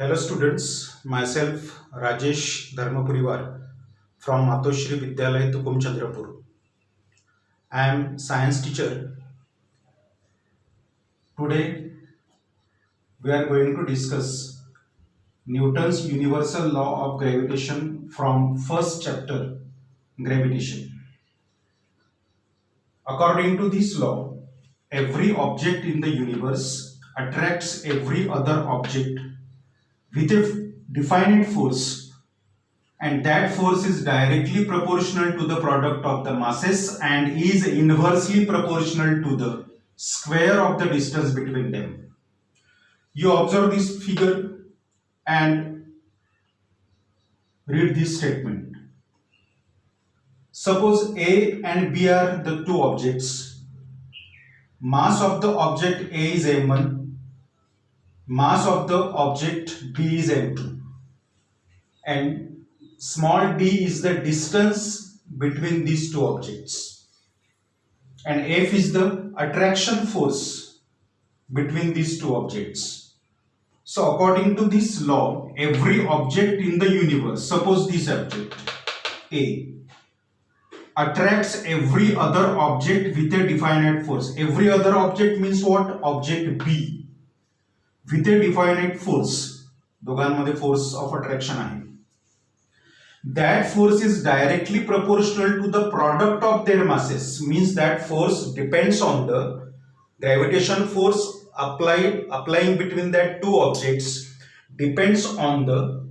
Hello students, myself Rajesh Dharmapurivar from Matoshri Vidyalaya Tukum Chandrapur. I am science teacher. Today we are going to discuss Newton's universal law of gravitation from first chapter, gravitation. According to this law, every object in the universe attracts every other object with a definite force, and that force is directly proportional to the product of the masses and is inversely proportional to the square of the distance between them. You observe this figure and read this statement. Suppose A and B are the two objects. Mass of the object A is m1, mass of the object B is m2, and small d is the distance between these two objects, and F is the attraction force between these two objects. So according to this law, every object in the universe, suppose this object A, attracts every other object with a definite force. Every other object means what? Object B with a definite force. दोघांमध्ये force of attraction आहे. That force is directly proportional to the product of their masses, means that force depends on the gravitation force applying between that two objects depends on the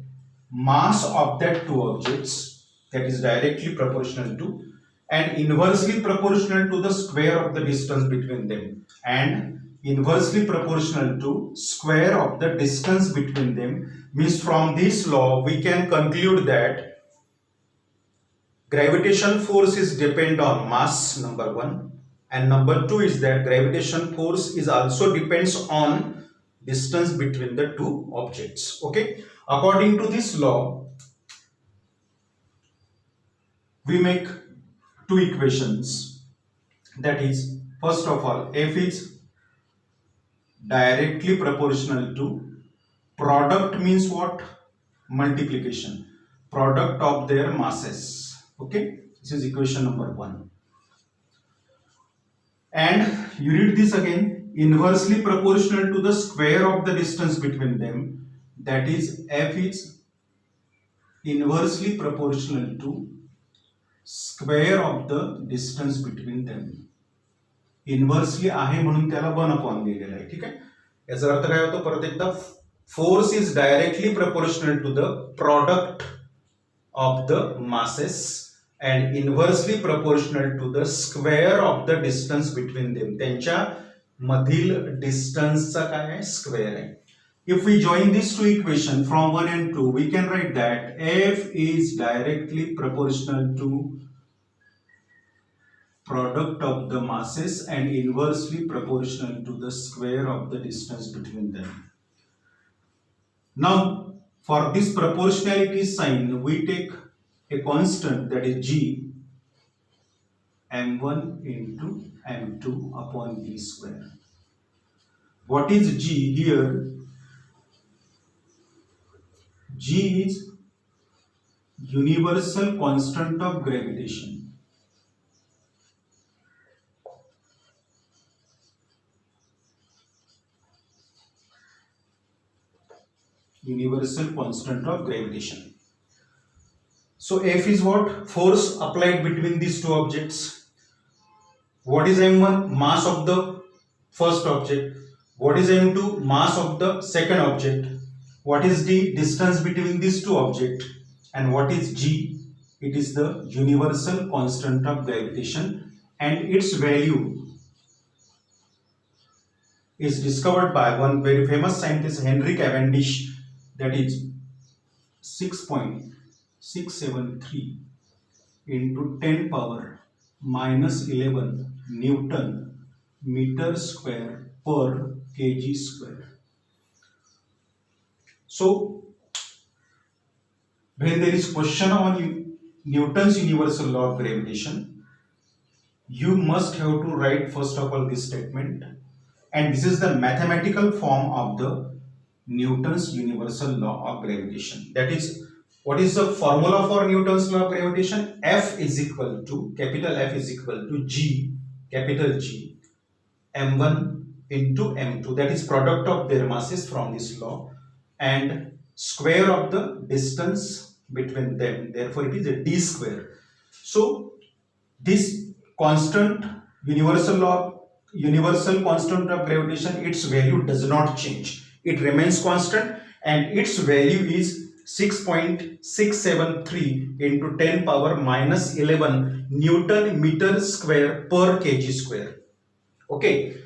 mass of that two objects, that is directly proportional to and inversely proportional to the square of the distance between them, and inversely proportional to square of the distance between them. Means from this law we can conclude that gravitation force is depend on mass, number one, and number two is that gravitation force is also depends on distance between the two objects. Okay, according to this law we make two equations, that is, first of all, F is directly proportional to product, means what? Multiplication, product of their masses. Okay, this is equation number one. And you read this again, inversely proportional to the square of the distance between them, that is, F is inversely proportional to square of the distance between them. Inversely आहे म्हणून त्याला 1 upon लिहिलेलं आहे. ठीक आहे, याचा अर्थ काय होतो? परत एकदा, force is directly proportional to the product of the masses and inversely proportional to the square of the distance between them. त्यांच्या मधील डिस्टन्सचा काय आहे? स्क्वेअर आहे. If we join these two equations from 1 and 2, we can write that F is directly proportional to product of the masses and inversely proportional to the square of the distance between them. Now, for this proportionality sign, we take a constant, that is G, m1 into m2 upon b square. What is G here? G is universal constant of gravitation. Universal constant of gravitation. So F is what? Force applied between these two objects. What is m1? Mass of the first object. What is m2? Mass of the second object. What is the distance between these two objects? And what is G? It is the universal constant of gravitation, and its value is discovered by one very famous scientist, Henry Cavendish, that is 6.673 into 10 power minus 11 Newton meter square per kg square. So, when there is question on Newton's universal law of gravitation, you must have to write first of all this statement, and this is the mathematical form of the Newton's universal law of gravitation. That is, what is the formula for Newton's law of gravitation? F is equal to, capital F is equal to G, capital G, m1 into m2, that is product of their masses from this law, and square of the distance between them, therefore it is a d square. So this constant, universal constant of gravitation, its value does not change, it remains constant, and its value is 6.673 into 10 power minus 11 Newton meter square per kg square. Okay,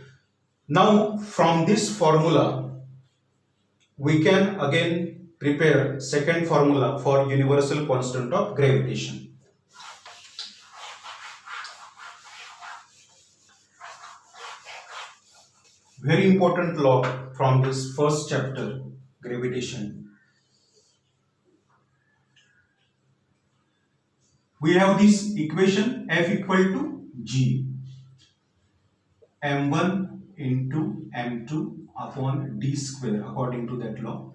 now from this formula we can again prepare second formula for universal constant of gravitation. Very important law from this first chapter, gravitation. We have this equation F equal to G, m1 into m2 upon d square according to that law,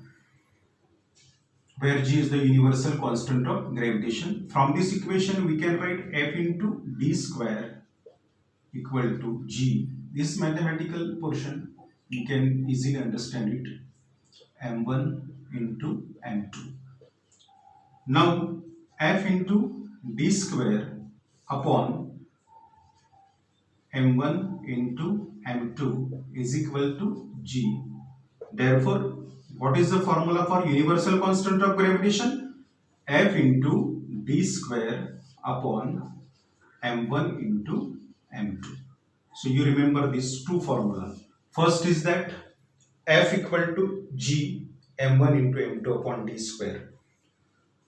where G is the universal constant of gravitation. From this equation we can write F into d square equal to G. This mathematical portion you can easily understand it, m1 into m2. Now F into d square upon m1 into m2 is equal to G. Therefore, what is the formula for universal constant of gravitation? F into d square upon m1 into m2. So you remember these two formula. First is that F equal to G, m1 into m2 upon d square.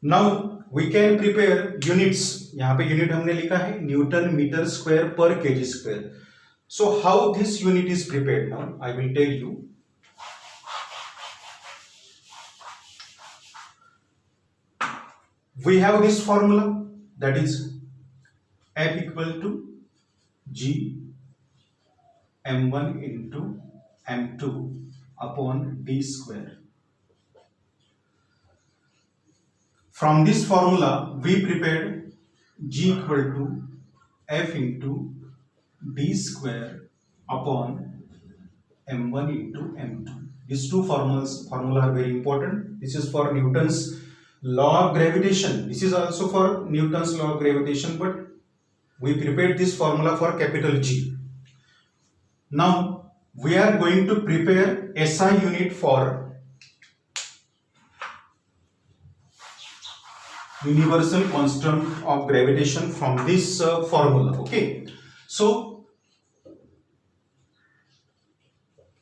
Now we can prepare units. यहाँ पे unit हमने लिखा है Newton meter square per kg square. So how this unit is prepared now? I will tell you. We have this formula, that is F equal to G m1 into m2 upon d square. From this formula we prepared G equal to F into d square upon m1 into m2. These two formulas are very important. This is for Newton's law of gravitation. This is also for Newton's law of gravitation, but we prepared this formula for capital G. Now we are going to prepare SI unit for universal constant of gravitation from this formula. Okay, so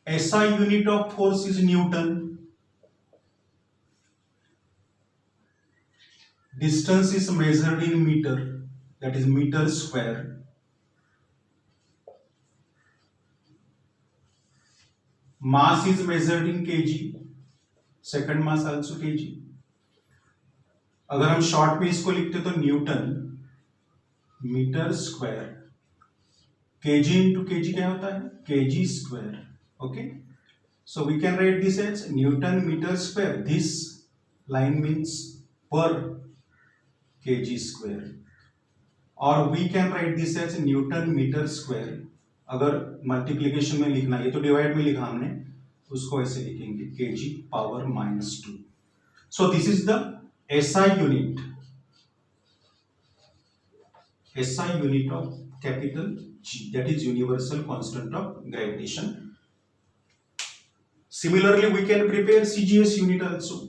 SI unit of force is Newton, distance is measured in meter, that is meter square, mass is measured in kg, second mass also kg. अगर हम short में इसको लिखते तो newton metre square, kg into kg क्या होता है, kg square. Okay, so we can write this as newton metre square. This line means per kg square, और we can write this as newton metre square. अगर multiplication में लिखना, ये तो divide में लिखा हमने, उसको ऐसे लिखेंगे KG power -2. So this is the SI unit of capital G, that is universal constant of gravitation. Similarly, we can prepare CGS unit also.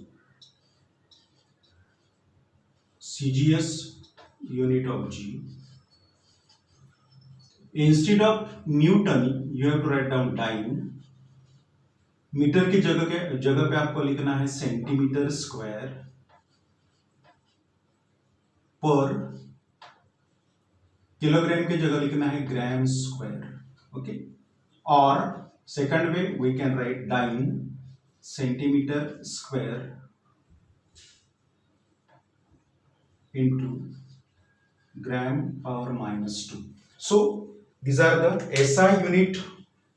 CGS unit of G. Instead of Newton, you have to write down dyne. Metre की जगह पे आपको लिखना है centimetre square पर, kilogram की जगह लिखना है ग्राम स्क्वायर. ओके, और second way we can write dyne centimetre square into gram power -2. So these are the SI unit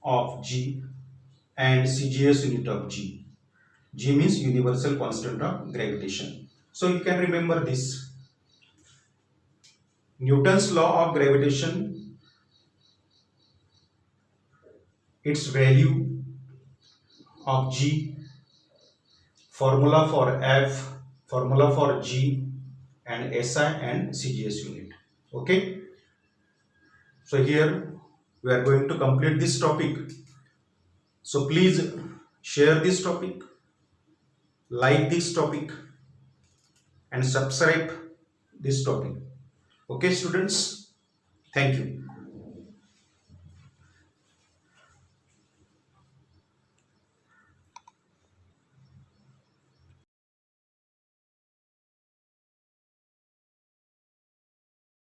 of G and CGS unit of G. G means universal constant of gravitation. So you can remember this. Newton's law of gravitation, its value of G, formula for F, formula for G, and SI and CGS unit. Okay. So here we are going to complete this topic. So please share this topic, like this topic, and subscribe this topic. Okay, students. Thank you.